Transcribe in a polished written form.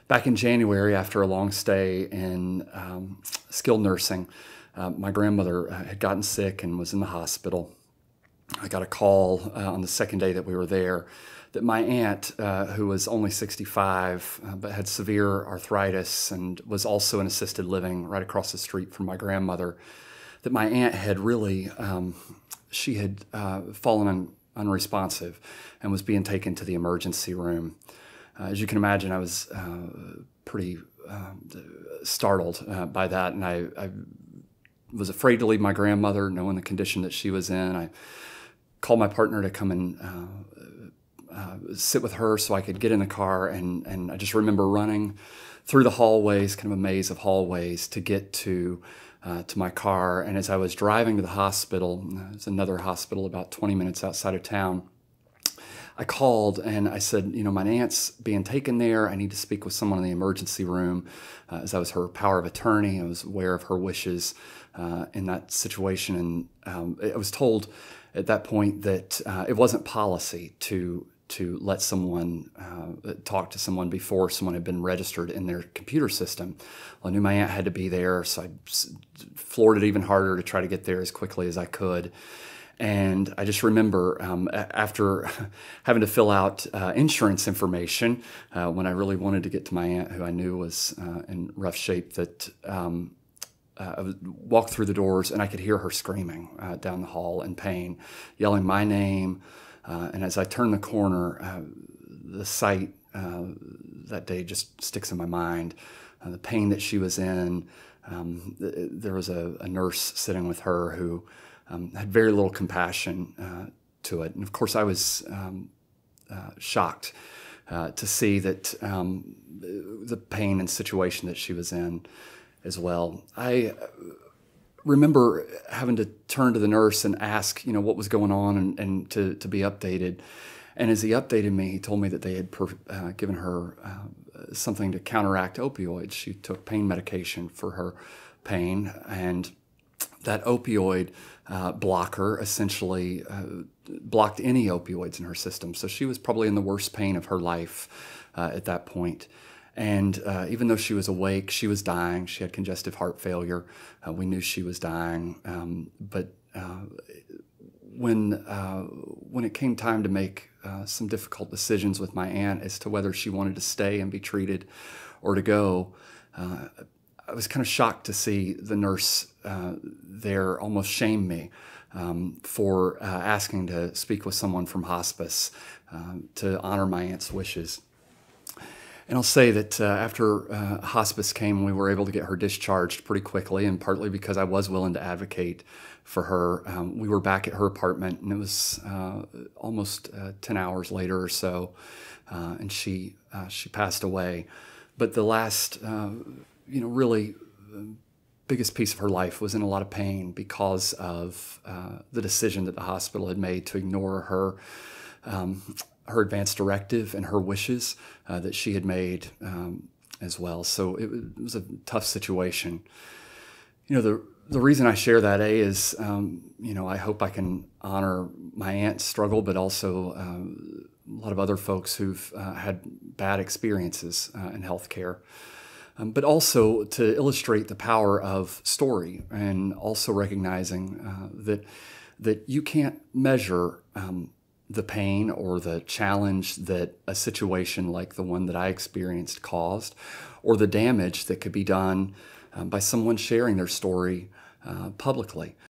Back in January, after a long stay in skilled nursing, my grandmother had gotten sick and was in the hospital. I got a call on the second day that we were there that my aunt, who was only 65, but had severe arthritis and was also in assisted living right across the street from my grandmother, that my aunt had really, she had fallen unresponsive and was being taken to the emergency room. As you can imagine, I was pretty startled by that, and I was afraid to leave my grandmother, knowing the condition that she was in. I called my partner to come and sit with her so I could get in the car, and I just remember running through the hallways, kind of a maze of hallways, to get to my car. And as I was driving to the hospital, it's another hospital about 20 minutes outside of town, I called and I said, my aunt's being taken there. I need to speak with someone in the emergency room. As I was her power of attorney, I was aware of her wishes in that situation. And I was told at that point that it wasn't policy to let someone talk to someone before someone had been registered in their computer system. Well, I knew my aunt had to be there, so I floored it even harder to try to get there as quickly as I could. And I just remember after having to fill out insurance information, when I really wanted to get to my aunt, who I knew was in rough shape, that I would walk through the doors and I could hear her screaming down the hall in pain, yelling my name. And as I turned the corner, the sight that day just sticks in my mind. The pain that she was in. There was a nurse sitting with her who had very little compassion to it. And of course I was shocked to see that the pain and situation that she was in as well. I remember having to turn to the nurse and ask, what was going on and to be updated. And as he updated me, he told me that they had given her something to counteract opioids. She took pain medication for her pain, and that opioid blocker essentially blocked any opioids in her system. So she was probably in the worst pain of her life at that point. And even though she was awake, she was dying. She had congestive heart failure. We knew she was dying. But when it came time to make some difficult decisions with my aunt as to whether she wanted to stay and be treated or to go, I was kind of shocked to see the nurse there almost shame me for asking to speak with someone from hospice to honor my aunt's wishes. And I'll say that after hospice came, we were able to get her discharged pretty quickly, and partly because I was willing to advocate for her. We were back at her apartment, and it was almost 10 hours later or so, and she passed away. But the last, really biggest piece of her life was in a lot of pain because of the decision that the hospital had made to ignore her advance directive and her wishes that she had made as well. So it was a tough situation. The reason I share that, is, I hope I can honor my aunt's struggle, but also a lot of other folks who've had bad experiences in healthcare. But also to illustrate the power of story, and also recognizing that you can't measure the pain or the challenge that a situation like the one that I experienced caused, or the damage that could be done by someone sharing their story publicly.